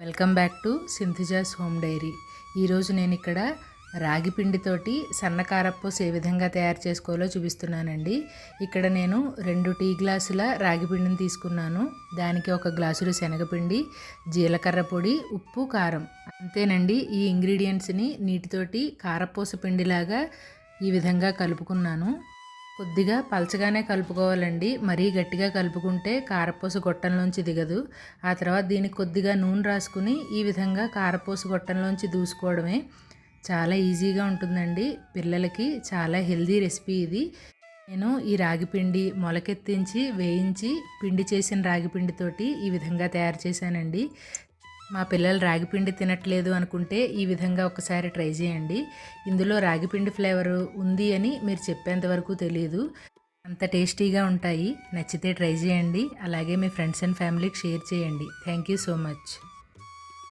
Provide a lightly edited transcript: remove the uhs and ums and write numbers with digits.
Welcome back to సింథుజాస్ home diary. ఈరోజు నేను ఇక్కడ రాగి పిండితోటి సన్న కారప్పూస ఏ విధంగా తయారు చేసుకోవాలో చూపిస్తున్నానండి. ఇక్కడ నేను 2 టీ గ్లాసుల రాగి పిండిని తీసుకున్నాను. దానికి 1 గ్లాసులు శనగపిండి, జీలకర్ర పొడి, ఉప్పు, కారం అంతేనండి. ఈ ఇంగ్రీడియంట్స్ని నీటితోటి కారప్పూస పిండిలాగా ఈ విధంగా కలుపుకున్నాను. కొద్దిగా పలచగానే కలుపుకోవాలండి. మరీ గట్టిగా కలుపుకుంటే కారపూస గొట్టంలోంచి దిగదు. ఆ తర్వాత దీనికి కొద్దిగా నూనె రాసుకుని ఈ విధంగా కారపూస గొట్టంలోంచి దూసుకోవడమే. చాలా ఈజీగా ఉంటుందండి. పిల్లలకి చాలా హెల్దీ రెసిపీ ఇది. నేను ఈ రాగి పిండి మొలకెత్తించి వేయించి పిండి చేసిన రాగి పిండితోటి ఈ విధంగా తయారు చేశానండి. మా పిల్లలు రాగిపిండి తినట్లేదు అనుకుంటే ఈ విధంగా ఒకసారి ట్రై చేయండి. ఇందులో రాగిపిండి ఫ్లేవర్ ఉంది అని మీరు చెప్పేంత వరకు తెలియదు. అంత టేస్టీగా ఉంటాయి. నచ్చితే ట్రై చేయండి. అలాగే మీ ఫ్రెండ్స్ అండ్ ఫ్యామిలీకి షేర్ చేయండి. Thank you so much.